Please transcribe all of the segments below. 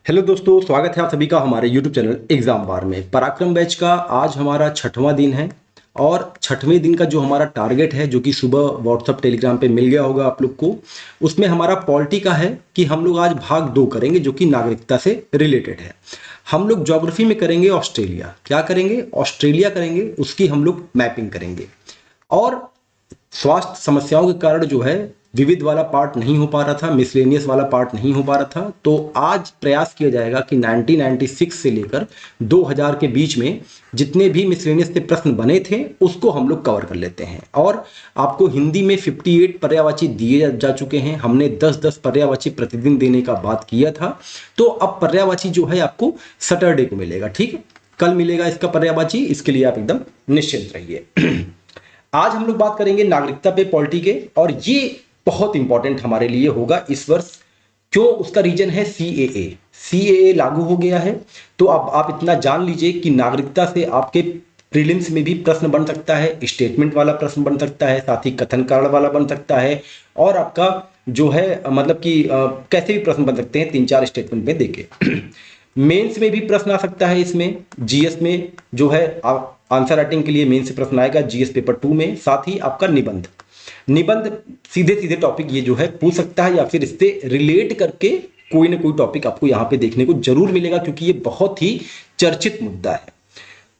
Hello दोस्तों, स्वागत है आप सभी का हमारे YouTube चैनल एग्जाम बार में। पराक्रम बैच का आज हमारा 6वां दिन है और 6वें दिन का जो हमारा टारगेट है, जो कि सुबह व्हाट्सअप टेलीग्राम पे मिल गया होगा आप लोग को, उसमें हमारा पॉलिटी का है कि हम लोग आज भाग 2 करेंगे जो कि नागरिकता से रिलेटेड है। हम लोग ज्योग्राफी में करेंगे ऑस्ट्रेलिया। क्या करेंगे? ऑस्ट्रेलिया करेंगे, उसकी हम लोग मैपिंग करेंगे। और स्वास्थ्य समस्याओं के कारण जो है विविध वाला पार्ट नहीं हो पा रहा था, मिसलेनियस वाला पार्ट नहीं हो पा रहा था, तो आज प्रयास किया जाएगा कि 1996 से लेकर 2000 के बीच में जितने भी मिसलेनियस से प्रश्न बने थे उसको हम लोग कवर कर लेते हैं। और आपको हिंदी में 58 पर्यायवाची दिए जा चुके हैं। हमने 10-10 पर्यायवाची प्रतिदिन देने का बात किया था, तो अब पर्यायवाची जो है आपको सैटरडे को मिलेगा। ठीक है, कल मिलेगा इसका पर्यायवाची, इसके लिए आप एकदम निश्चिंत रहिए। आज हम लोग बात करेंगे नागरिकता पे पॉलिटी के, और ये बहुत इंपॉर्टेंट हमारे लिए होगा इस वर्ष। क्यों? उसका रीजन है सीएए। सीएए लागू हो गया है, तो अब आप इतना जान लीजिए कि नागरिकता से आपके प्रीलिम्स में भी प्रश्न बन सकता है, स्टेटमेंट वाला प्रश्न बन सकता है, साथ ही कथन कारण वाला बन सकता है, और आपका जो है मतलब कि कैसे भी प्रश्न बन सकते हैं 3-4 स्टेटमेंट में देके। मेंस में भी प्रश्न आ सकता है। इसमें जीएस में जो है आंसर राइटिंग के लिए मेंस से प्रश्न आएगा जीएस पेपर 2 में। साथ ही आपका निबंध निबंध सीधे सीधे टॉपिक ये जो है पूछ सकता है, या फिर इससे रिलेट करके कोई ना कोई टॉपिक आपको यहाँ पे देखने को जरूर मिलेगा, क्योंकि ये बहुत ही चर्चित मुद्दा है।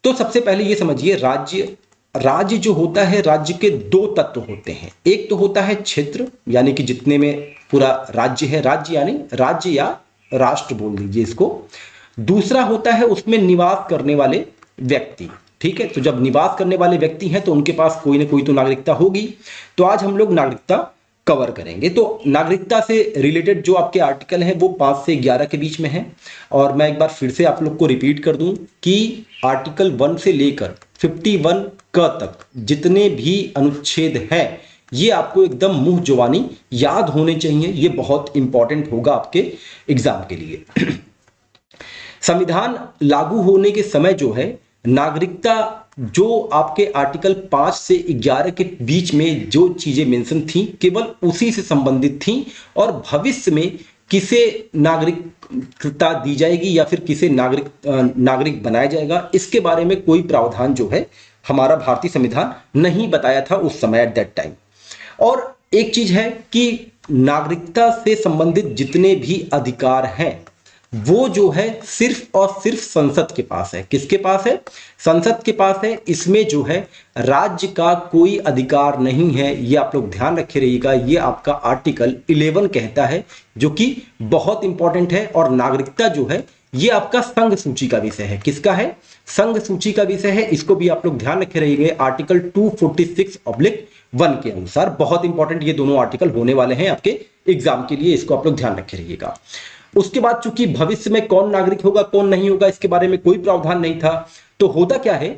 तो सबसे पहले ये समझिए, राज्य राज्य जो होता है, राज्य के 2 तत्व होते हैं। एक तो होता है क्षेत्र, यानी कि जितने में पूरा राज्य है, राज्य यानी राज्य या राष्ट्र बोल दीजिए इसको। दूसरा होता है उसमें निवास करने वाले व्यक्ति। ठीक है, तो जब निवास करने वाले व्यक्ति हैं तो उनके पास कोई ना कोई तो नागरिकता होगी। तो आज हम लोग नागरिकता कवर करेंगे। तो नागरिकता से रिलेटेड जो आपके आर्टिकल हैं वो 5 से 11 के बीच में है। और मैं एक बार फिर से आप लोग को रिपीट कर दूं कि आर्टिकल 1 से लेकर 51 क तक जितने भी अनुच्छेद हैं ये आपको एकदम मुंह जुबानी याद होने चाहिए। ये बहुत इंपॉर्टेंट होगा आपके एग्जाम के लिए। संविधान लागू होने के समय जो है नागरिकता, जो आपके आर्टिकल 5 से 11 के बीच में जो चीजें मेंशन थी केवल उसी से संबंधित थी। और भविष्य में किसे नागरिकता दी जाएगी या फिर किसे नागरिक बनाया जाएगा, इसके बारे में कोई प्रावधान जो है हमारा भारतीय संविधान नहीं बताया था उस समय एट दैट टाइम। और एक चीज है कि नागरिकता से संबंधित जितने भी अधिकार हैं वो जो है सिर्फ और सिर्फ संसद के पास है। किसके पास है? संसद के पास है। इसमें जो है राज्य का कोई अधिकार नहीं है। ये आप लोग ध्यान रखे रहिएगा। ये आपका आर्टिकल 11 कहता है, जो कि बहुत इंपॉर्टेंट है। और नागरिकता जो है ये आपका संघ सूची का विषय है। किसका है? संघ सूची का विषय है। इसको भी आप लोग ध्यान रखे रहिएगा। आर्टिकल 246/1 के अनुसार बहुत इंपॉर्टेंट ये दोनों आर्टिकल होने वाले हैं आपके एग्जाम के लिए। इसको आप लोग ध्यान रखे रहिएगा। उसके बाद चूंकि भविष्य में कौन नागरिक होगा कौन नहीं होगा इसके बारे में कोई प्रावधान नहीं था, तो होता क्या है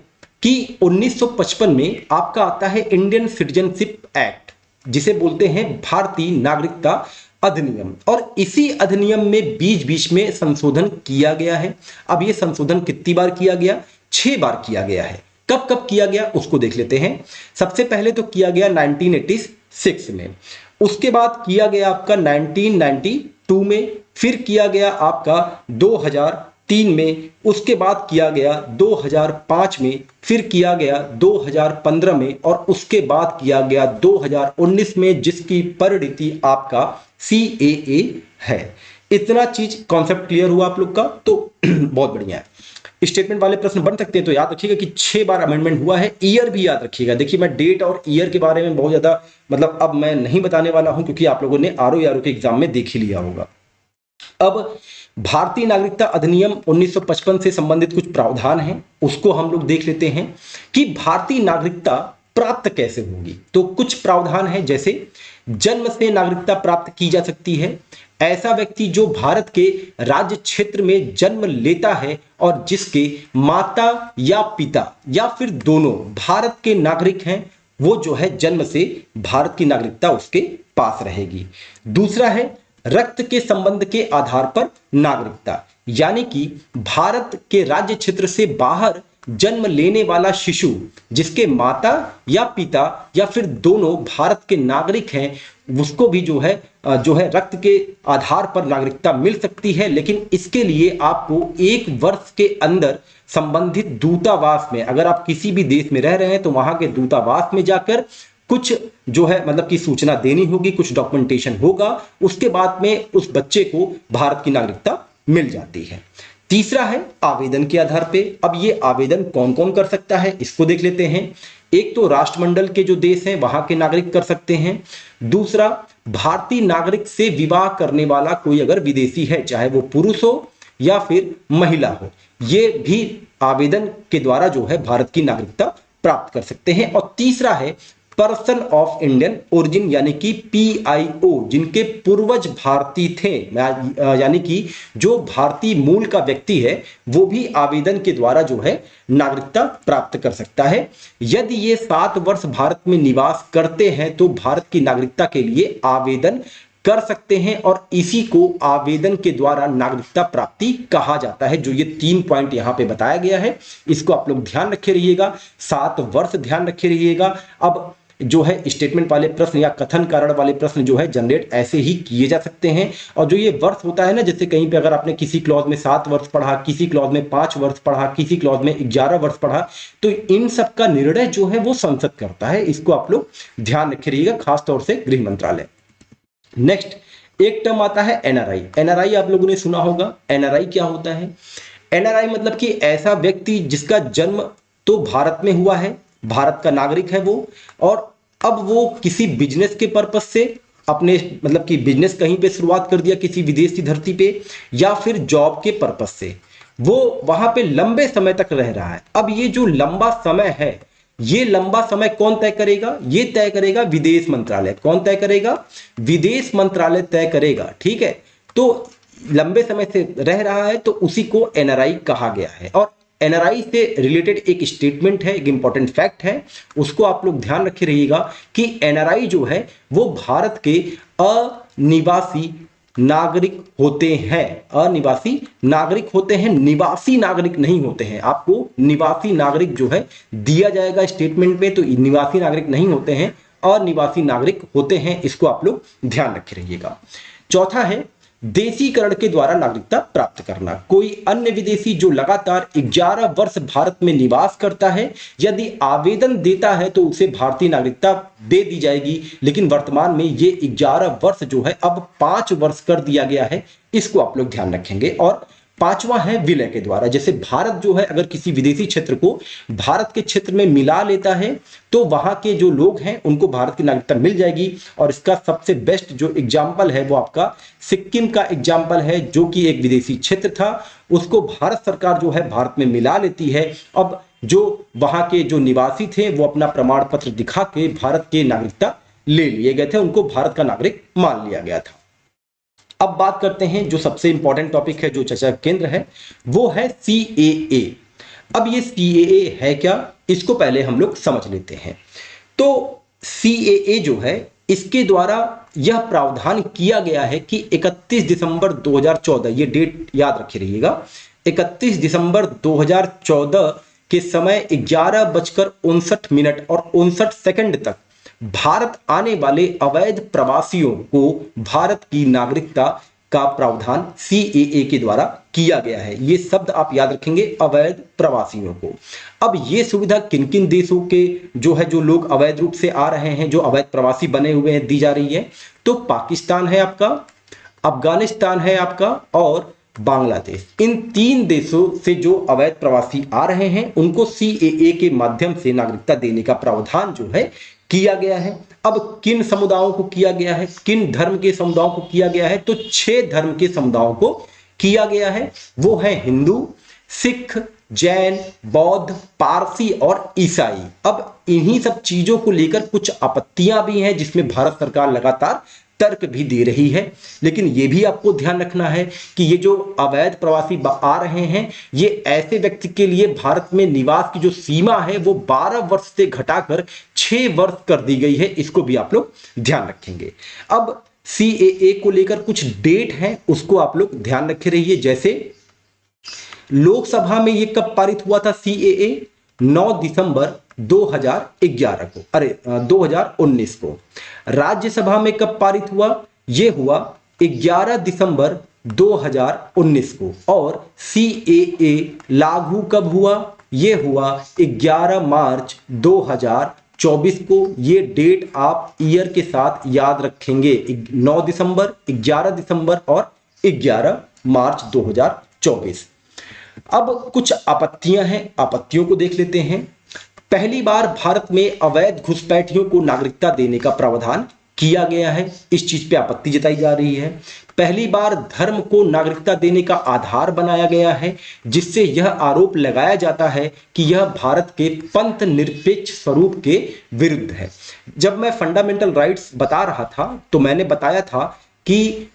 कि 1955 में आपका आता है इंडियन सिटीजनशिप एक्ट, जिसे बोलते हैं भारतीय नागरिकता अधिनियम। और इसी अधिनियम में बीच बीच में संशोधन किया गया है। अब यह संशोधन कितनी बार किया गया? 6 बार किया गया है। कब कब किया गया उसको देख लेते हैं। सबसे पहले तो किया गया 1986 में, उसके बाद किया गया आपका 1992 में, फिर किया गया आपका 2003 में, उसके बाद किया गया 2005 में, फिर किया गया 2015 में, और उसके बाद किया गया 2019 में, जिसकी परिणति आपका CAA है। इतना चीज कॉन्सेप्ट क्लियर हुआ आप लोग का, तो बहुत बढ़िया है। स्टेटमेंट वाले प्रश्न बन सकते हैं, तो याद रखिएगा कि 6 बार अमेंडमेंट हुआ है। ईयर भी याद रखिएगा। देखिए मैं डेट और ईयर के बारे में बहुत ज्यादा मतलब अब मैं नहीं बताने वाला हूं, क्योंकि आप लोगों ने RO के एग्जाम में देख ही लिया होगा। अब भारतीय नागरिकता अधिनियम 1955 से संबंधित कुछ प्रावधान हैं, उसको हम लोग देख लेते हैं कि भारतीय नागरिकता प्राप्त कैसे होगी। तो कुछ प्रावधान है, जैसे जन्म से नागरिकता प्राप्त की जा सकती है। ऐसा व्यक्ति जो भारत के राज्य क्षेत्र में जन्म लेता है और जिसके माता या पिता या फिर दोनों भारत के नागरिक हैं, वो जो है जन्म से भारत की नागरिकता उसके पास रहेगी। दूसरा है रक्त के संबंध के आधार पर नागरिकता, यानी कि भारत के राज्य क्षेत्र से बाहर जन्म लेने वाला शिशु जिसके माता या पिता या फिर दोनों भारत के नागरिक हैं, उसको भी जो है रक्त के आधार पर नागरिकता मिल सकती है, लेकिन इसके लिए आपको 1 वर्ष के अंदर संबंधित दूतावास में, अगर आप किसी भी देश में रह रहे हैं तो वहां के दूतावास में जाकर कुछ जो है मतलब की सूचना देनी होगी, कुछ डॉक्यूमेंटेशन होगा, उसके बाद में उस बच्चे को भारत की नागरिकता मिल जाती है। तीसरा है आवेदन के आधार पे। अब ये आवेदन कौन कौन कर सकता है इसको देख लेते हैं। एक तो राष्ट्रमंडल के जो देश हैं वहां के नागरिक कर सकते हैं। दूसरा, भारतीय नागरिक से विवाह करने वाला कोई अगर विदेशी है, चाहे वो पुरुष हो या फिर महिला हो, ये भी आवेदन के द्वारा जो है भारत की नागरिकता प्राप्त कर सकते हैं। और तीसरा है पर्सन ऑफ इंडियन ओरिजिन, यानी कि PIO, जिनके पूर्वज भारतीय थे, यानी कि जो भारतीय मूल का व्यक्ति है वो भी आवेदन के द्वारा जो है नागरिकता प्राप्त कर सकता है। यदि ये 7 वर्ष भारत में निवास करते हैं तो भारत की नागरिकता के लिए आवेदन कर सकते हैं, और इसी को आवेदन के द्वारा नागरिकता प्राप्ति कहा जाता है। जो ये 3 पॉइंट यहां पे बताया गया है इसको आप लोग ध्यान रखे रहिएगा, 7 वर्ष ध्यान रखे रहिएगा। अब जो है स्टेटमेंट वाले प्रश्न या कथन कारण वाले प्रश्न जो है जनरेट ऐसे ही किए जा सकते हैं। और जो ये वर्ष होता है ना, जैसे कहीं पे अगर आपने किसी क्लॉज में 7 वर्ष पढ़ा, किसी क्लॉज में 5 वर्ष पढ़ा, किसी क्लॉज में 11 वर्ष पढ़ा, तो इन सब का निर्णय जो है वो संसद करता है। इसको आप लोग ध्यान रखे रहिएगा, खासतौर से गृह मंत्रालय। नेक्स्ट एक टर्म आता है NRI। NRI आप लोगों ने सुना होगा। NRI क्या होता है? NRI मतलब कि ऐसा व्यक्ति जिसका जन्म तो भारत में हुआ है, भारत का नागरिक है वो, और अब वो किसी बिजनेस के पर्पस से अपने मतलब कि बिजनेस कहीं पे शुरुआत कर दिया किसी विदेशी धरती पे, या फिर जॉब के पर्पस से वो वहां पे लंबे समय तक रह रहा है। अब ये जो लंबा समय है, ये लंबा समय कौन तय करेगा? ये तय करेगा विदेश मंत्रालय। कौन तय करेगा? विदेश मंत्रालय तय करेगा, ठीक है। तो लंबे समय से रह रहा है तो उसी को NRI कहा गया है। और NRI से रिलेटेड एक स्टेटमेंट है, एक इंपॉर्टेंट फैक्ट है, उसको आप लोग ध्यान रखे रहिएगा कि NRI जो है वो भारत के अनिवासी नागरिक होते हैं। अनिवासी नागरिक होते हैं, निवासी नागरिक नहीं होते हैं। आपको निवासी नागरिक जो है दिया जाएगा स्टेटमेंट में, तो निवासी नागरिक नहीं होते हैं, अनिवासी नागरिक होते हैं। इसको आप लोग ध्यान रखे रहिएगा। चौथा है देशीकरण के द्वारा नागरिकता प्राप्त करना। कोई अन्य विदेशी जो लगातार 11 वर्ष भारत में निवास करता है, यदि आवेदन देता है तो उसे भारतीय नागरिकता दे दी जाएगी। लेकिन वर्तमान में ये 11 वर्ष जो है अब 5 वर्ष कर दिया गया है, इसको आप लोग ध्यान रखेंगे। और पांचवा है विलय के द्वारा। जैसे भारत जो है अगर किसी विदेशी क्षेत्र को भारत के क्षेत्र में मिला लेता है तो वहां के जो लोग हैं उनको भारत की नागरिकता मिल जाएगी। और इसका सबसे बेस्ट जो एग्जाम्पल है वो आपका सिक्किम का एग्जाम्पल है, जो कि एक विदेशी क्षेत्र था, उसको भारत सरकार जो है भारत में मिला लेती है। अब जो वहां के जो निवासी थे वो अपना प्रमाण पत्र दिखा के भारत की नागरिकता ले लिए गए थे, उनको भारत का नागरिक मान लिया गया था। अब बात करते हैं जो सबसे इंपॉर्टेंट टॉपिक है, जो चर्चा केंद्र है, वो है CAA। अब ये CAA है क्या, इसको पहले हम लोग समझ लेते हैं। तो CAA जो है इसके द्वारा यह प्रावधान किया गया है कि 31 दिसंबर 2014, ये डेट याद रखे रहिएगा, 31 दिसंबर 2014 के समय 11:59 और 59 तक भारत आने वाले अवैध प्रवासियों को भारत की नागरिकता का प्रावधान CAA के द्वारा किया गया है। ये शब्द आप याद रखेंगे, अवैध प्रवासियों को। अब ये सुविधा किन किन देशों के जो लोग अवैध रूप से आ रहे हैं, जो अवैध प्रवासी बने हुए हैं, दी जा रही है। तो पाकिस्तान है आपका, अफगानिस्तान है आपका, और बांग्लादेश। इन 3 देशों से जो अवैध प्रवासी आ रहे हैं उनको CAA के माध्यम से नागरिकता देने का प्रावधान जो है किया गया है। अब किन समुदायों को किया गया है, किन धर्म के समुदायों को किया गया है? तो 6 धर्म के समुदायों को किया गया है। वो है हिंदू, सिख, जैन, बौद्ध, पारसी और ईसाई। अब इन्हीं सब चीजों को लेकर कुछ आपत्तियां भी हैं, जिसमें भारत सरकार लगातार तर्क भी दे रही है। लेकिन यह भी आपको ध्यान रखना है कि ये जो अवैध प्रवासी आ रहे हैं, ये ऐसे व्यक्ति के लिए भारत में निवास की जो सीमा है वो 12 वर्ष से घटाकर 6 वर्ष कर दी गई है। इसको भी आप लोग ध्यान रखेंगे। अब CAA को लेकर कुछ डेट है, उसको आप लोग ध्यान रखे रहिए। जैसे लोकसभा में ये कब पारित हुआ था CAA? 9 दिसंबर 2011 को, 2019 को। राज्यसभा में कब पारित हुआ? ये हुआ 11 दिसंबर 2019 को। और CAA लागू कब हुआ? ये हुआ 11 मार्च 2024 को। ये डेट आप ईयर के साथ याद रखेंगे, 9 दिसंबर, 11 दिसंबर और 11 मार्च 2024। अब कुछ आपत्तियां हैं, आपत्तियों को देख लेते हैं। पहली बार भारत में अवैध घुसपैठियों को नागरिकता देने का प्रावधान किया गया है, इस चीज पे आपत्ति जताई जा रही है। पहली बार धर्म को नागरिकता देने का आधार बनाया गया है, जिससे यह आरोप लगाया जाता है कि यह भारत के पंथ निरपेक्ष स्वरूप के विरुद्ध है। जब मैं फंडामेंटल राइट्स बता रहा था तो मैंने बताया था कि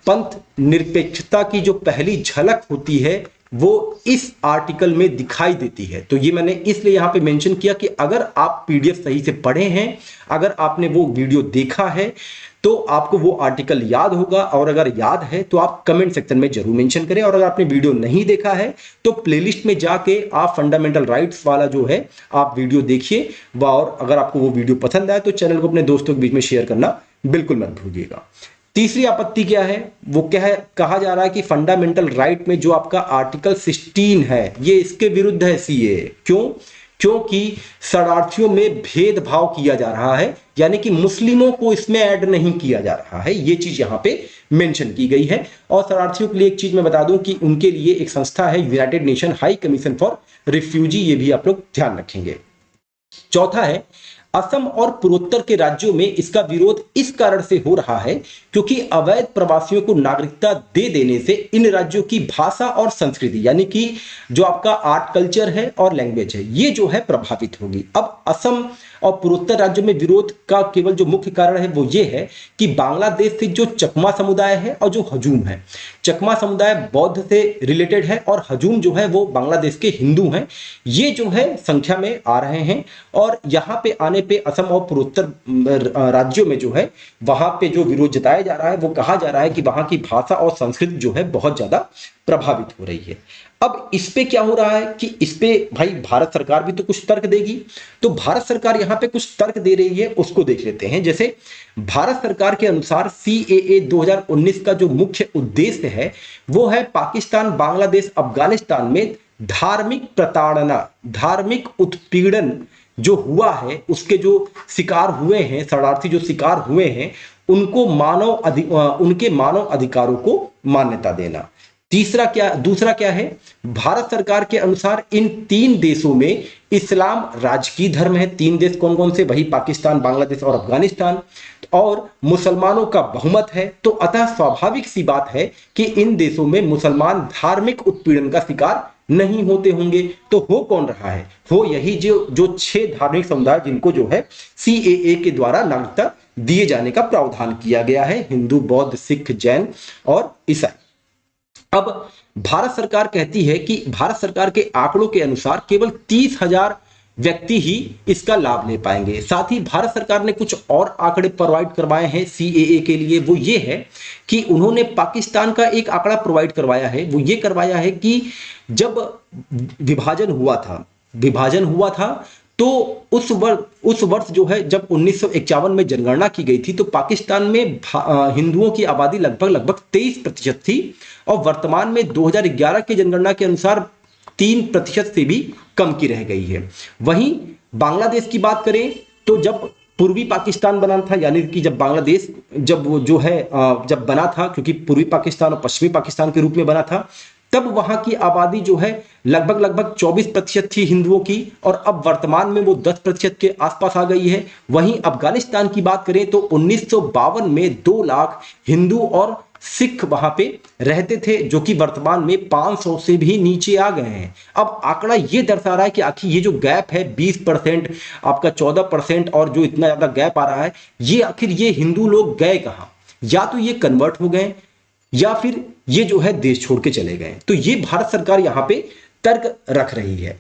पंथ निरपेक्षता की जो पहली झलक होती है वो इस आर्टिकल में दिखाई देती है। तो ये मैंने इसलिए यहां पे मेंशन किया कि अगर आप PDF सही से पढ़े हैं, अगर आपने वो वीडियो देखा है तो आपको वो आर्टिकल याद होगा, और अगर याद है तो आप कमेंट सेक्शन में जरूर मेंशन करें। और अगर आपने वीडियो नहीं देखा है तो प्लेलिस्ट में जाके आप फंडामेंटल राइट्स वाला जो है आप वीडियो देखिए। और अगर आपको वो वीडियो पसंद आए तो चैनल को अपने दोस्तों के बीच में शेयर करना बिल्कुल मत भूलिएगा। तीसरी आपत्ति क्या है? वो क्या है? कहा जा रहा है कि फंडामेंटल राइट में जो आपका आर्टिकल 16 है ये इसके विरुद्ध है CAA। क्यों? क्योंकि शरणार्थियों में भेदभाव किया जा रहा है, यानी कि मुस्लिमों को इसमें ऐड नहीं किया जा रहा है, ये चीज यहां पे मेंशन की गई है। और शरणार्थियों के लिए एक चीज मैं बता दूं कि उनके लिए एक संस्था है United nation high commission for refugee, ये भी आप लोग ध्यान रखेंगे। चौथा है, असम और पूर्वोत्तर के राज्यों में इसका विरोध इस कारण से हो रहा है क्योंकि अवैध प्रवासियों को नागरिकता दे देने से इन राज्यों की भाषा और संस्कृति, यानी कि जो आपका आर्ट कल्चर है और लैंग्वेज है, ये जो है प्रभावित होगी। अब असम और पूर्वोत्तर राज्यों में विरोध का केवल जो मुख्य कारण है वो ये है कि बांग्लादेश से जो चकमा समुदाय है और जो हजूम है, चकमा समुदाय बौद्ध से रिलेटेड है और हजूम जो है वो बांग्लादेश के हिंदू हैं, ये जो है संख्या में आ रहे हैं। और यहाँ पे आने पे असम और पूर्वोत्तर राज्यों में जो है वहां पे जो विरोध जताया जा रहा है वो कहा जा रहा है कि वहां की भाषा और संस्कृति जो है बहुत ज्यादा प्रभावित हो रही है। अब इस पे क्या हो रहा है कि इस पे भाई भारत सरकार भी तो कुछ तर्क देगी। तो भारत सरकार यहां पे कुछ तर्क दे रही है, उसको देख लेते हैं। जैसे भारत सरकार के अनुसार CAA 2019 का जो मुख्य उद्देश्य है वो है पाकिस्तान, बांग्लादेश, अफगानिस्तान में धार्मिक प्रताड़ना, धार्मिक उत्पीड़न जो हुआ है, उसके जो शिकार हुए हैं, शरणार्थी जो शिकार हुए हैं, उनको उनके मानव अधिकारों को मान्यता देना। दूसरा क्या है? भारत सरकार के अनुसार इन 3 देशों में इस्लाम राजकीय धर्म है। 3 देश कौन कौन से? वही पाकिस्तान, बांग्लादेश और अफगानिस्तान। और मुसलमानों का बहुमत है, तो अतः स्वाभाविक सी बात है कि इन देशों में मुसलमान धार्मिक उत्पीड़न का शिकार नहीं होते होंगे। तो हो कौन रहा है? हो यही जो 6 धार्मिक समुदाय जिनको जो है CAA के द्वारा नागरिकता दिए जाने का प्रावधान किया गया है, हिंदू, बौद्ध, सिख, जैन और ईसाई। अब भारत सरकार कहती है कि भारत सरकार के आंकड़ों के अनुसार केवल 30,000 व्यक्ति ही इसका लाभ ले पाएंगे। साथ ही भारत सरकार ने कुछ और आंकड़े प्रोवाइड करवाए हैं CAA के लिए। वो ये है कि उन्होंने पाकिस्तान का एक आंकड़ा प्रोवाइड करवाया है। वो ये करवाया है कि जब विभाजन हुआ था तो उस वर्ष जो है जब 1951 में जनगणना की गई थी तो पाकिस्तान में हिंदुओं की आबादी लगभग 23% थी, और वर्तमान में 2011 की जनगणना के अनुसार 3% से भी कम की रह गई है। वहीं बांग्लादेश की बात करें तो जब पूर्वी पाकिस्तान बना था, यानी कि जब बांग्लादेश जब वो जो है जब बना था, क्योंकि पूर्वी पाकिस्तान और पश्चिमी पाकिस्तान के रूप में बना था, तब वहां की आबादी जो है लगभग 24% थी हिंदुओं की, और अब वर्तमान में वो 10% के आसपास आ गई है। वहीं अफगानिस्तान की बात करें तो 1952 में 2 लाख हिंदू और सिख वहां पे रहते थे, जो कि वर्तमान में 500 से भी नीचे आ गए हैं। अब आंकड़ा ये दर्शा रहा है कि आखिर ये जो गैप है 20%, आपका 14%, और जो इतना ज्यादा गैप आ रहा है, ये आखिर ये हिंदू लोग गए कहां? या तो ये कन्वर्ट हो गए या फिर ये जो है देश छोड़ के चले गए। तो ये भारत सरकार यहां पे तर्क रख रही है।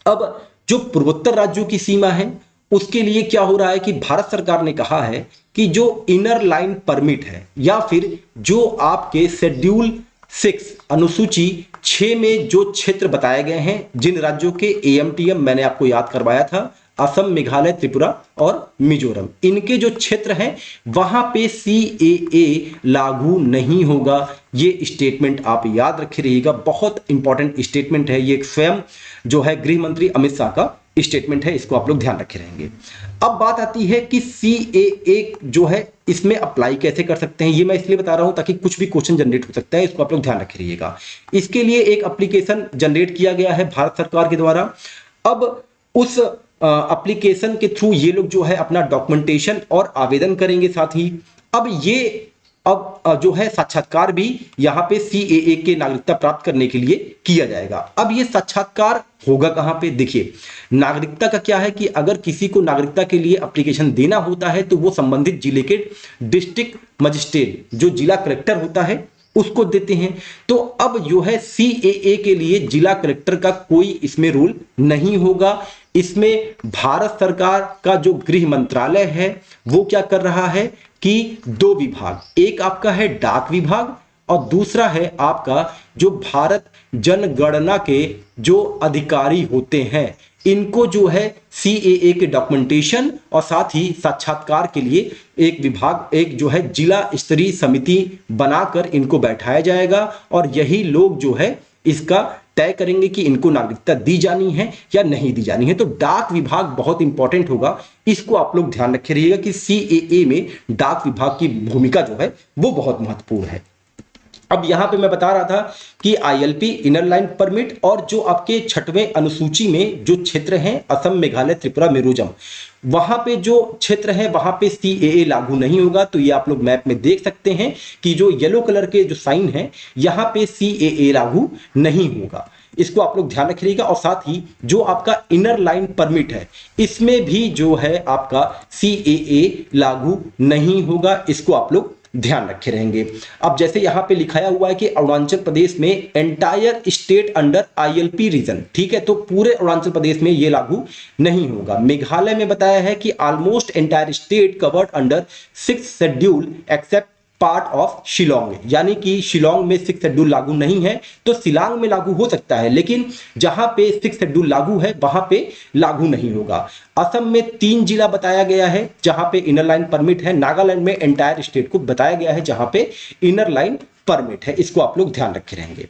अब जो पूर्वोत्तर राज्यों की सीमा है उसके लिए क्या हो रहा है कि भारत सरकार ने कहा है कि जो इनर लाइन परमिट है या फिर जो आपके शेड्यूल 6 अनुसूची 6 में जो क्षेत्र बताए गए हैं जिन राज्यों के एएमटीएम मैंने आपको याद करवाया था, असम, मेघालय, त्रिपुरा और मिजोरम, इनके जो क्षेत्र हैं वहां पे सीएए लागू नहीं होगा। ये स्टेटमेंट आप याद रखे रहिएगा, बहुत इंपॉर्टेंट स्टेटमेंट है ये, स्वयं जो है गृह मंत्री अमित शाह का स्टेटमेंट है, इसको आप लोग ध्यान रखे रहेंगे। अब बात आती है कि सीएए जो है इसमें अप्लाई कैसे कर सकते हैं। ये मैं इसलिए बता रहा हूं ताकि कुछ भी क्वेश्चन जनरेट हो सकता है, इसको आप लोग ध्यान रखे रहिएगा। इसके लिए एक एप्लीकेशन जनरेट किया गया है भारत सरकार के द्वारा। अब उस एप्लीकेशन के थ्रू ये लोग जो है अपना डॉक्यूमेंटेशन और आवेदन करेंगे साथ ही। अब जो है साक्षात्कार भी यहाँ पे सीएए के नागरिकता प्राप्त करने के लिए किया जाएगा। अब ये साक्षात्कार होगा कहाँ पे? देखिए, नागरिकता का क्या है कि अगर किसी को नागरिकता के लिए एप्लीकेशन देना होता है तो वो संबंधित जिले के डिस्ट्रिक्ट मजिस्ट्रेट, जो जिला कलेक्टर होता है, उसको देते हैं। तो अब जो है सीएए के लिए जिला कलेक्टर का कोई इसमें रूल नहीं होगा। इसमें भारत सरकार का जो गृह मंत्रालय है वो क्या कर रहा है कि 2 विभाग, एक आपका है डाक विभाग और दूसरा है आपका जो भारत जनगणना के जो अधिकारी होते हैं, इनको जो है सीएए के डॉक्यूमेंटेशन और साथ ही साक्षात्कार के लिए एक विभाग, एक जो है जिला स्तरीय समिति बनाकर इनको बैठाया जाएगा और यही लोग जो है इसका तय करेंगे कि इनको नागरिकता दी जानी है या नहीं दी जानी है। तो डाक विभाग बहुत इंपॉर्टेंट होगा, इसको आप लोग ध्यान रखे रहिएगा कि सीएए में डाक विभाग की भूमिका जो है वो बहुत महत्वपूर्ण है। अब यहां पे मैं बता रहा था कि आईएलपी, इनर लाइन परमिट, और जो आपके 6वें अनुसूची में जो क्षेत्र हैं असम, मेघालय, त्रिपुरा, मिजोरम, वहां पे जो क्षेत्र है वहां पे सीएए लागू नहीं होगा। तो ये आप लोग मैप में देख सकते हैं कि जो येलो कलर के जो साइन है यहां पे सीएए लागू नहीं होगा, इसको आप लोग ध्यान रखिएगा। और साथ ही जो आपका इनर लाइन परमिट है इसमें भी जो है आपका सीएए लागू नहीं होगा, इसको आप लोग ध्यान रखे रहेंगे। अब जैसे यहां पे लिखाया हुआ है कि अरुणाचल प्रदेश में entire state under ILP region, ठीक है, तो पूरे अरुणाचल प्रदेश में ये लागू नहीं होगा। मेघालय में बताया है कि almost entire state covered under 6th schedule except part of Shillong, यानी कि शिलोंग में 6th शेड्यूल लागू नहीं है, तो शिलांग में लागू हो सकता है, लेकिन जहां पे 6th शेड्यूल लागू है वहां पे लागू नहीं होगा। असम में 3 जिला बताया गया है जहां पे इनर लाइन परमिट है। नागालैंड में एंटायर स्टेट को बताया गया है जहां पे इनर लाइन परमिट है, इसको आप लोग ध्यान रखे रहेंगे।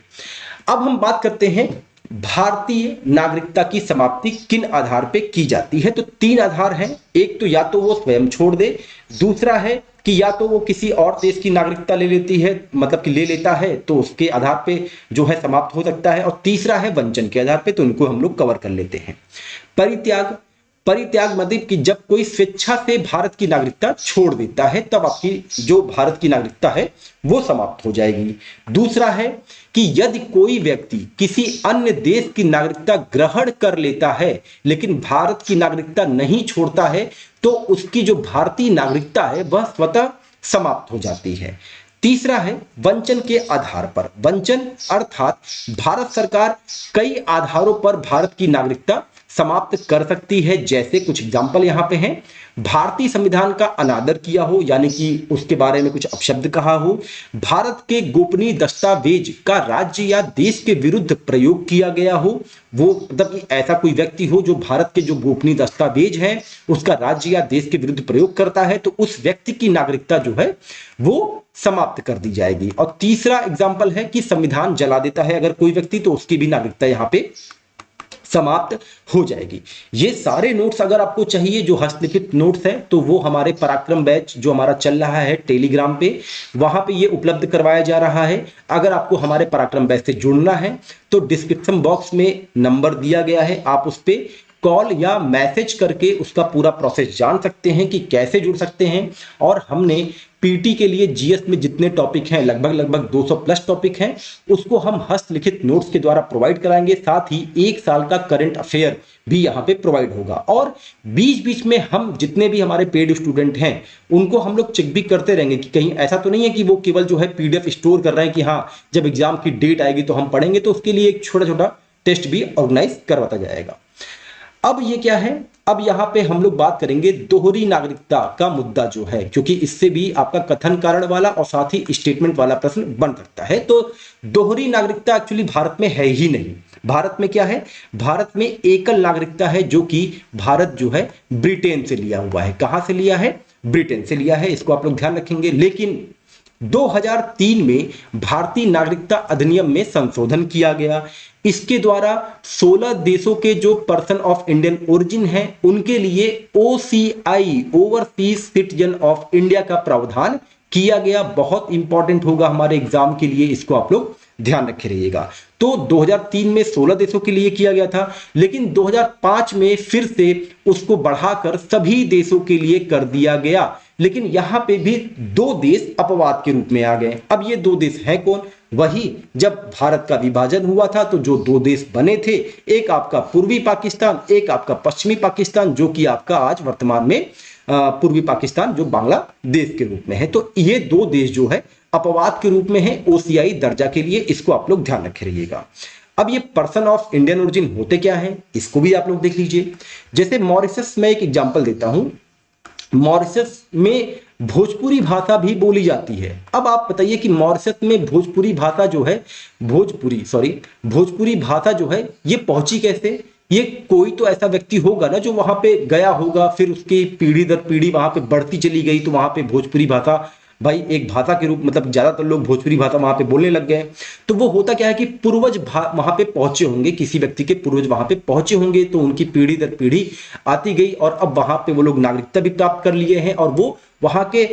अब हम बात करते हैं भारतीय नागरिकता की समाप्ति किन आधार पे की जाती है। तो 3 आधार हैं, एक तो या तो वो स्वयं छोड़ दे, दूसरा है कि या तो वो किसी और देश की नागरिकता ले लेती है, मतलब कि ले लेता है तो उसके आधार पे जो है समाप्त हो सकता है, और तीसरा है वंचन के आधार पे, तो उनको हम लोग कवर कर लेते हैं। परित्याग, परित्याग मतलब कि जब कोई स्वेच्छा से भारत की नागरिकता छोड़ देता है तब आपकी जो भारत की नागरिकता है वो समाप्त हो जाएगी। दूसरा है कि यदि कोई व्यक्ति किसी अन्य देश की नागरिकता ग्रहण कर लेता है लेकिन भारत की नागरिकता नहीं छोड़ता है तो उसकी जो भारतीय नागरिकता है वह स्वतः समाप्त हो जाती है। तीसरा है वंचन के आधार पर। वंचन अर्थात भारत सरकार कई आधारों पर भारत की नागरिकता समाप्त कर सकती है, जैसे कुछ एग्जाम्पल यहां पे हैं। भारतीय संविधान का अनादर किया हो, यानी कि उसके बारे में कुछ अपशब्द कहा हो, भारत के गोपनीय दस्तावेज का राज्य या देश के विरुद्ध प्रयोग किया गया हो, वो मतलब कि ऐसा कोई व्यक्ति हो जो भारत के जो गोपनीय दस्तावेज हैं उसका राज्य या देश के विरुद्ध प्रयोग करता है तो उस व्यक्ति की नागरिकता जो है वो समाप्त कर दी जाएगी। और तीसरा एग्जाम्पल है कि संविधान जला देता है अगर कोई व्यक्ति तो उसकी भी नागरिकता यहां पे समाप्त हो जाएगी। ये सारे नोट्स अगर आपको चाहिए जो हस्तलिखित नोट्स हैं तो वो हमारे पराक्रम बैच जो हमारा चल रहा है टेलीग्राम पे, वहां पे ये उपलब्ध करवाया जा रहा है। अगर आपको हमारे पराक्रम बैच से जुड़ना है तो डिस्क्रिप्शन बॉक्स में नंबर दिया गया है, आप उस पर कॉल या मैसेज करके उसका पूरा प्रोसेस जान सकते हैं कि कैसे जुड़ सकते हैं। और हमने पीटी के लिए जीएस में जितने टॉपिक हैं लगभग 200 प्लस टॉपिक हैं, उसको हम हस्तलिखित नोट्स के द्वारा प्रोवाइड कराएंगे। साथ ही 1 साल का करंट अफेयर भी यहाँ पे प्रोवाइड होगा। और बीच बीच में हम जितने भी हमारे पेड स्टूडेंट हैं उनको हम लोग चेक भी करते रहेंगे कि कहीं ऐसा तो नहीं है कि वो केवल जो है पीडीएफ स्टोर कर रहे हैं कि हाँ जब एग्जाम की डेट आएगी तो हम पढ़ेंगे, तो उसके लिए एक छोटा छोटा टेस्ट भी ऑर्गेनाइज करवाता जाएगा। अब ये क्या है, अब यहाँ पे हम लोग बात करेंगे दोहरी नागरिकता का मुद्दा जो है, क्योंकि इससे भी आपका कथन कारण वाला और साथ ही स्टेटमेंट वाला प्रश्न बन सकता है। तो दोहरी नागरिकता एक्चुअली भारत में है ही नहीं। भारत में क्या है, भारत में एकल नागरिकता है, जो कि भारत जो है ब्रिटेन से लिया हुआ है। कहां से लिया है, ब्रिटेन से लिया है, इसको आप लोग ध्यान रखेंगे। लेकिन 2003 में भारतीय नागरिकता अधिनियम में संशोधन किया गया। इसके द्वारा 16 देशों के जो पर्सन ऑफ इंडियन ओरिजिन हैं उनके लिए OCI, overseas citizen of India का प्रावधान किया गया। बहुत इंपॉर्टेंट होगा हमारे एग्जाम के लिए, इसको आप लोग ध्यान रखे रहिएगा। तो 2003 में 16 देशों के लिए किया गया था, लेकिन 2005 में फिर से उसको बढ़ाकर सभी देशों के लिए कर दिया गया। लेकिन यहां पे भी दो देश अपवाद के रूप में आ गए। अब ये दो देश हैं कौन, वही जब भारत का विभाजन हुआ था तो जो दो देश बने थे, एक आपका पूर्वी पाकिस्तान, एक आपका पश्चिमी पाकिस्तान, जो कि आपका आज वर्तमान में पूर्वी पाकिस्तान जो बांग्लादेश के रूप में है। तो ये दो देश जो है अपवाद के रूप में है ओसीआई दर्जा के लिए, इसको आप लोग ध्यान रखे रहिएगा। अब ये पर्सन ऑफ इंडियन ओरिजिन होते क्या है, इसको भी आप लोग देख लीजिए। जैसे मॉरिशस में एक एग्जांपल देता हूं, मॉरिशस में भोजपुरी भाषा भी बोली जाती है। अब आप बताइए कि मॉरिशस में भोजपुरी भाषा जो है, भोजपुरी भाषा जो है ये पहुंची कैसे। ये कोई तो ऐसा व्यक्ति होगा ना जो वहां पे गया होगा, फिर उसकी पीढ़ी दर पीढ़ी वहां पे बढ़ती चली गई, तो वहां पे भोजपुरी भाषा भाई एक भाषा के रूप, मतलब ज्यादातर लोग भोजपुरी भाषा वहां पे बोलने लग गए। तो वो होता क्या है कि पूर्वज वहां पे पहुंचे होंगे, किसी व्यक्ति के पूर्वज वहां पे पहुंचे होंगे, तो उनकी पीढ़ी दर पीढ़ी आती गई और अब वहां पे वो लोग नागरिकता भी प्राप्त कर लिए हैं और वो वहां के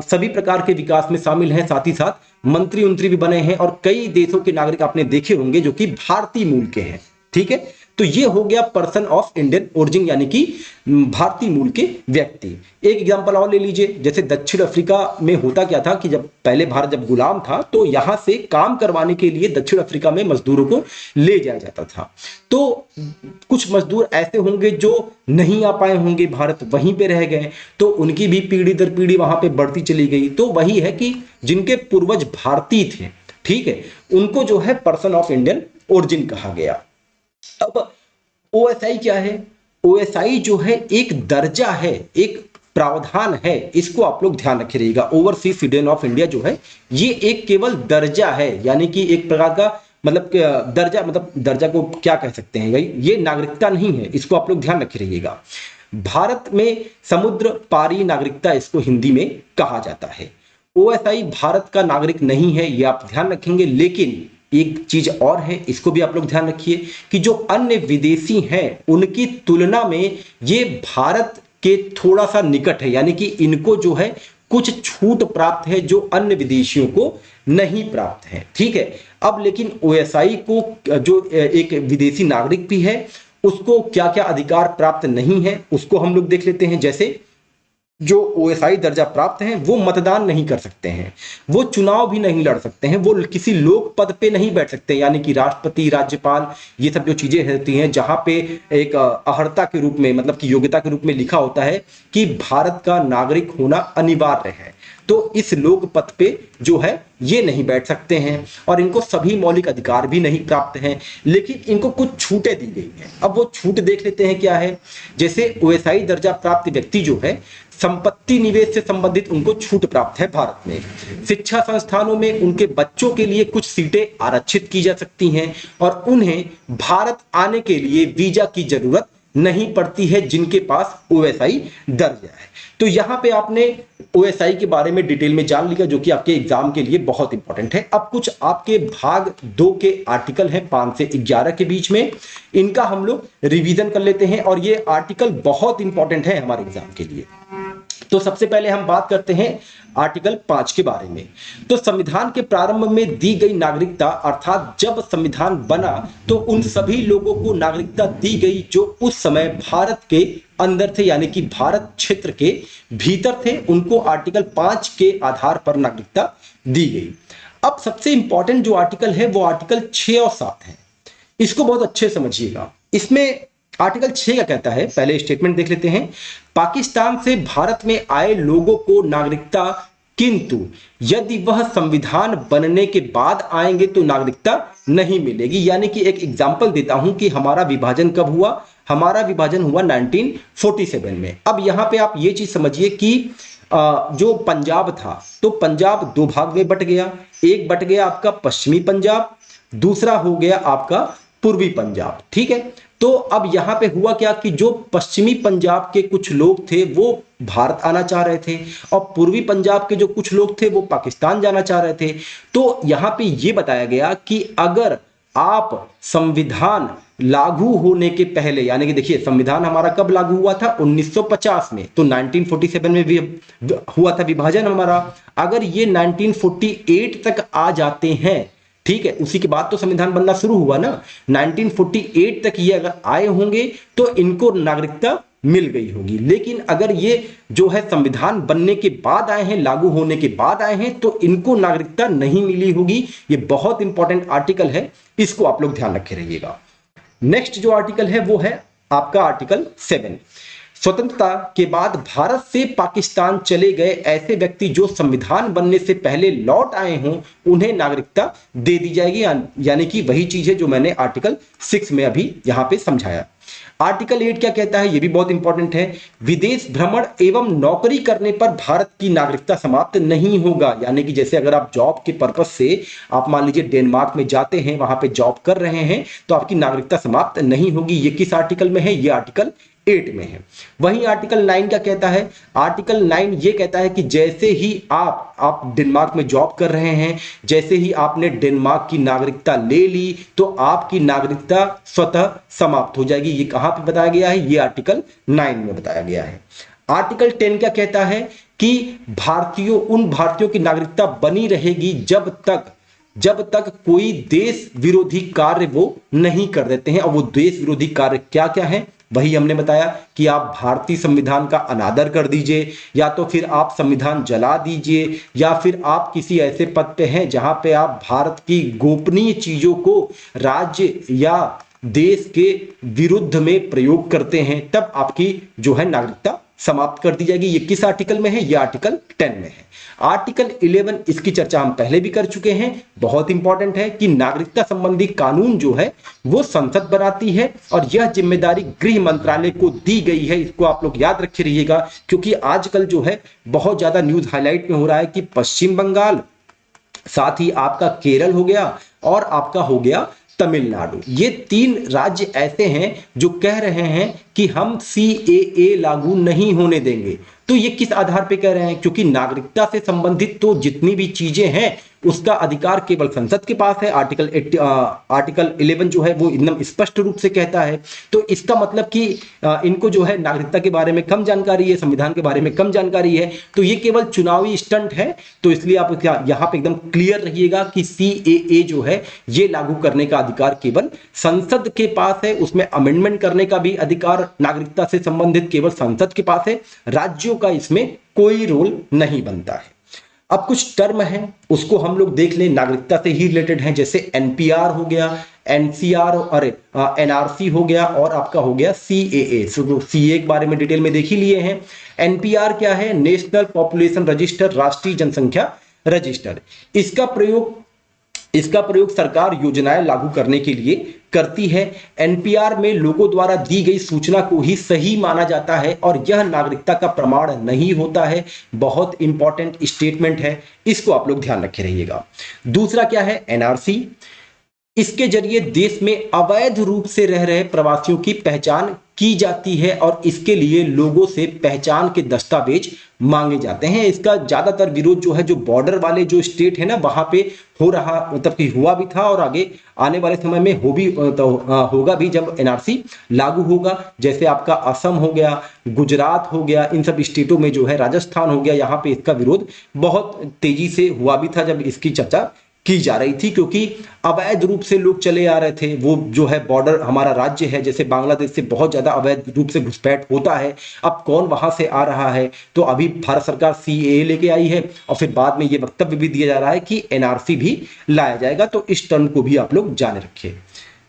सभी प्रकार के विकास में शामिल हैं। साथ ही साथ मंत्री उंत्री भी बने हैं और कई देशों के नागरिक आपने देखे होंगे जो कि भारतीय मूल के हैं। ठीक है, तो ये हो गया पर्सन ऑफ इंडियन ओरिजिन, यानी कि भारतीय मूल के व्यक्ति। एक एग्जांपल और ले लीजिए, जैसे दक्षिण अफ्रीका में होता क्या था कि जब पहले भारत जब गुलाम था तो यहां से काम करवाने के लिए दक्षिण अफ्रीका में मजदूरों को ले जाया जाता था। तो कुछ मजदूर ऐसे होंगे जो नहीं आ पाए होंगे भारत, वहीं पे रह गए, तो उनकी भी पीढ़ी दर पीढ़ी वहां पे बढ़ती चली गई। तो वही है कि जिनके पूर्वज भारतीय थे, ठीक है, उनको जो है पर्सन ऑफ इंडियन ओरिजिन कहा गया। अब ओएसआई क्या है, ओएसआई जो है एक दर्जा है, एक प्रावधान है, इसको आप लोग ध्यान रखे रहिएगा। ओवरसीज सिटीजन ऑफ इंडिया जो है ये एक केवल दर्जा है, यानी कि एक प्रकार का मतलब दर्जा, मतलब दर्जा को क्या कह सकते हैं भाई, ये नागरिकता नहीं है, इसको आप लोग ध्यान रखे रहिएगा। भारत में समुद्र पारी नागरिकता इसको हिंदी में कहा जाता है। ओएसआई भारत का नागरिक नहीं है, ये आप ध्यान रखेंगे। लेकिन एक चीज और है, इसको भी आप लोग ध्यान रखिए कि जो अन्य विदेशी हैं उनकी तुलना में ये भारत के थोड़ा सा निकट है, यानी कि इनको जो है कुछ छूट प्राप्त है जो अन्य विदेशियों को नहीं प्राप्त है। ठीक है, अब लेकिन ओएसआई को जो एक विदेशी नागरिक भी है उसको क्या क्या अधिकार प्राप्त नहीं है उसको हम लोग देख लेते हैं। जैसे जो ओएसआई दर्जा प्राप्त हैं वो मतदान नहीं कर सकते हैं, वो चुनाव भी नहीं लड़ सकते हैं, वो किसी लोक पद पे नहीं बैठ सकते, यानी कि राष्ट्रपति, राज्यपाल, ये सब जो चीजें रहती हैं जहां पे एक अर्हता के रूप में, मतलब कि योग्यता के रूप में लिखा होता है कि भारत का नागरिक होना अनिवार्य है, तो इस लोक पद पे जो है ये नहीं बैठ सकते हैं और इनको सभी मौलिक अधिकार भी नहीं प्राप्त हैं। लेकिन इनको कुछ छूटें दी गई हैं। अब वो छूट देख लेते हैं क्या है। जैसे ओएसआई दर्जा प्राप्त व्यक्ति जो है संपत्ति निवेश से संबंधित उनको छूट प्राप्त है भारत में। शिक्षा संस्थानों में उनके बच्चों के लिए कुछ सीटें आरक्षित की जा सकती हैं और उन्हें भारत आने के लिए वीजा की जरूरत नहीं पड़ती है जिनके पास ओएसआई दर्जा है। तो यहां पे आपने ओएसआई के बारे में डिटेल में जान लिया, जो कि आपके एग्जाम के लिए बहुत इंपॉर्टेंट है। अब कुछ आपके भाग 2 के आर्टिकल हैं 5 से 11 के बीच में, इनका हम लोग रिवीजन कर लेते हैं और ये आर्टिकल बहुत इंपॉर्टेंट है हमारे एग्जाम के लिए। तो सबसे पहले हम बात करते हैं आर्टिकल 5 के बारे में। तो संविधान के प्रारंभ में दी गई नागरिकता, अर्थात जब संविधान बना तो उन सभी लोगों को नागरिकता दी गई जो उस समय भारत के अंदर थे, यानी कि भारत क्षेत्र के भीतर थे, उनको आर्टिकल 5 के आधार पर नागरिकता दी गई। अब सबसे इंपॉर्टेंट जो आर्टिकल है वो आर्टिकल 6 और 7 है, इसको बहुत अच्छे समझिएगा। इसमें आर्टिकल 6 का कहता है, पहले स्टेटमेंट देख लेते हैं। पाकिस्तान से भारत में आए लोगों को नागरिकता, किंतु यदि वह संविधान बनने के बाद आएंगे तो नागरिकता नहीं मिलेगी। यानी कि एक एग्जांपल देता हूं कि हमारा विभाजन कब हुआ, हमारा विभाजन हुआ 1947 में। अब यहां पे आप ये चीज समझिए कि जो पंजाब था तो पंजाब दो भाग में बट गया। एक बट गया आपका पश्चिमी पंजाब, दूसरा हो गया आपका पूर्वी पंजाब। ठीक है, तो अब यहां पे हुआ क्या कि जो पश्चिमी पंजाब के कुछ लोग थे वो भारत आना चाह रहे थे और पूर्वी पंजाब के जो कुछ लोग थे वो पाकिस्तान जाना चाह रहे थे। तो यहां पे ये बताया गया कि अगर आप संविधान लागू होने के पहले, यानी कि देखिए संविधान हमारा कब लागू हुआ था 1950 में, तो 1947 में भी हुआ था विभाजन हमारा। अगर ये 1948 तक आ जाते हैं, ठीक है, उसी के बाद तो संविधान बनना शुरू हुआ ना, 1948 तक ये अगर आए होंगे तो इनको नागरिकता मिल गई होगी। लेकिन अगर ये जो है संविधान बनने के बाद आए हैं, लागू होने के बाद आए हैं, तो इनको नागरिकता नहीं मिली होगी। ये बहुत इंपॉर्टेंट आर्टिकल है, इसको आप लोग ध्यान रखे रहिएगा। नेक्स्ट जो आर्टिकल है वो है आपका आर्टिकल 7। स्वतंत्रता के बाद भारत से पाकिस्तान चले गए ऐसे व्यक्ति जो संविधान बनने से पहले लौट आए हों उन्हें नागरिकता दे दी जाएगी, यानी कि वही चीज है जो मैंने आर्टिकल 6 में अभी यहां पे समझाया। आर्टिकल 8 क्या कहता है, ये भी बहुत इंपॉर्टेंट है। विदेश भ्रमण एवं नौकरी करने पर भारत की नागरिकता समाप्त नहीं होगा, यानी कि जैसे अगर आप जॉब के पर्पस से आप मान लीजिए डेनमार्क में जाते हैं, वहां पे जॉब कर रहे हैं, तो आपकी नागरिकता समाप्त नहीं होगी। ये किस आर्टिकल में है, ये आर्टिकल 8 में है। वहीं आर्टिकल 9 क्या कहता है, आर्टिकल 9 ये कहता है कि जैसे ही आप डेनमार्क में जॉब कर रहे हैं, जैसे ही आपने डेनमार्क की नागरिकता ले ली तो आपकी नागरिकता स्वतः समाप्त हो जाएगी। ये कहां पे बताया गया है, ये आर्टिकल 9 में बताया गया है। आर्टिकल 10 क्या कहता है कि उन भारतीयों की नागरिकता बनी रहेगी जब तक कोई देश विरोधी कार्य वो नहीं कर देते हैं। और वो देश विरोधी कार्य क्या क्या है, वही हमने बताया कि आप भारतीय संविधान का अनादर कर दीजिए, या तो फिर आप संविधान जला दीजिए, या फिर आप किसी ऐसे पद पे हैं जहां पे आप भारत की गोपनीय चीजों को राज्य या देश के विरुद्ध में प्रयोग करते हैं, तब आपकी जो है नागरिकता समाप्त कर दी जाएगी। ये किस आर्टिकल में है, ये आर्टिकल 10 में है। आर्टिकल 11 इसकी चर्चा हम पहले भी कर चुके हैं, बहुत इंपॉर्टेंट है कि नागरिकता संबंधी कानून जो है वो संसद बनाती है और यह जिम्मेदारी गृह मंत्रालय को दी गई है। इसको आप लोग याद रखे रहिएगा, क्योंकि आजकल जो है बहुत ज्यादा न्यूज हाईलाइट में हो रहा है कि पश्चिम बंगाल, साथ ही आपका केरल हो गया और आपका हो गया तमिलनाडु, ये 3 राज्य ऐसे हैं जो कह रहे हैं कि हम CAA लागू नहीं होने देंगे। तो ये किस आधार पे कह रहे हैं, क्योंकि नागरिकता से संबंधित तो जितनी भी चीजें हैं उसका अधिकार केवल संसद के पास है। आर्टिकल 11 जो है वो एकदम स्पष्ट रूप से कहता है। तो इसका मतलब कि इनको जो है नागरिकता के बारे में कम जानकारी है, संविधान के बारे में कम जानकारी है, तो ये केवल चुनावी स्टंट है। तो इसलिए आप यहाँ पे एकदम क्लियर रहिएगा कि CAA जो है ये लागू करने का अधिकार केवल संसद के पास है, उसमें अमेंडमेंट करने का भी अधिकार नागरिकता से संबंधित केवल संसद के पास है, राज्यों का इसमें कोई रोल नहीं बनता है। अब कुछ टर्म है उसको हम लोग देख लें, नागरिकता से ही रिलेटेड है, जैसे NPR हो गया, NCR और NRC हो गया और आपका हो गया CAA। CAA के बारे में डिटेल में देख ही लिए हैं। NPR क्या है, नेशनल पॉपुलेशन रजिस्टर, राष्ट्रीय जनसंख्या रजिस्टर। इसका प्रयोग सरकार योजनाएं लागू करने के लिए करती है। NPR में लोगों द्वारा दी गई सूचना को ही सही माना जाता है और यह नागरिकता का प्रमाण नहीं होता है। बहुत इंपॉर्टेंट स्टेटमेंट है, इसको आप लोग ध्यान रखे रहिएगा। दूसरा क्या है, NRC। इसके जरिए देश में अवैध रूप से रह रहे प्रवासियों की पहचान की जाती है और इसके लिए लोगों से पहचान के दस्तावेज मांगे जाते हैं। इसका ज्यादातर विरोध जो है जो बॉर्डर वाले जो स्टेट है ना वहां पे हो रहा, मतलब कि हुआ भी था और आगे आने वाले समय में होगा भी जब NRC लागू होगा। जैसे आपका असम हो गया, गुजरात हो गया, इन सब स्टेटों में जो है, राजस्थान हो गया, यहाँ पे इसका विरोध बहुत तेजी से हुआ भी था जब इसकी चर्चा की जा रही थी, क्योंकि अवैध रूप से लोग चले आ रहे थे। वो जो है बॉर्डर हमारा राज्य है, जैसे बांग्लादेश से बहुत ज्यादा अवैध रूप से घुसपैठ होता है। अब कौन वहां से आ रहा है, तो अभी भारत सरकार CAA लेके आई है और फिर बाद में ये वक्तव्य भी दिया जा रहा है कि NRC भी लाया जाएगा। तो इस टर्म को भी आप लोग जाने रखिए।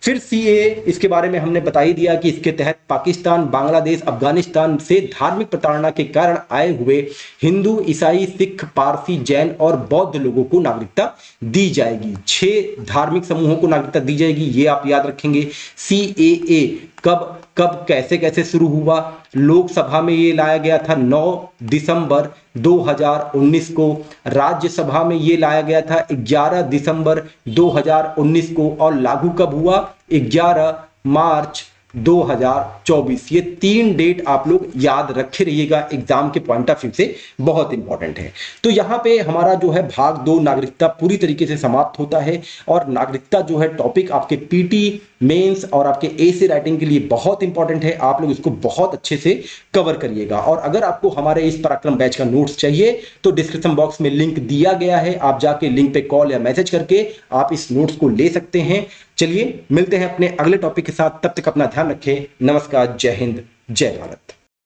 फिर CAA, इसके बारे में हमने बता ही दिया कि इसके तहत पाकिस्तान, बांग्लादेश, अफगानिस्तान से धार्मिक प्रताड़ना के कारण आए हुए हिंदू, ईसाई, सिख, पारसी, जैन और बौद्ध लोगों को नागरिकता दी जाएगी। 6 धार्मिक समूहों को नागरिकता दी जाएगी, ये आप याद रखेंगे। CAA कब कब कैसे कैसे शुरू हुआ। लोकसभा में ये लाया गया था 9 दिसंबर 2019 को, राज्यसभा में ये लाया गया था 11 दिसंबर 2019 को, और लागू कब हुआ? 11 मार्च 2024। ये 3 डेट आप लोग याद रखे रहिएगा, एग्जाम के पॉइंट ऑफ व्यू से बहुत इंपॉर्टेंट है। तो यहाँ पे हमारा जो है भाग 2 नागरिकता पूरी तरीके से समाप्त होता है, और नागरिकता जो है टॉपिक आपके पीटी मेंस और आपके एसी राइटिंग के लिए बहुत इंपॉर्टेंट है। आप लोग इसको बहुत अच्छे से कवर करिएगा। और अगर आपको हमारे इस पराक्रम बैच का नोट्स चाहिए तो डिस्क्रिप्शन बॉक्स में लिंक दिया गया है, आप जाके लिंक पे कॉल या मैसेज करके आप इस नोट्स को ले सकते हैं। चलिए मिलते हैं अपने अगले टॉपिक के साथ, तब तक अपना ध्यान रखें। नमस्कार, जय हिंद, जय भारत।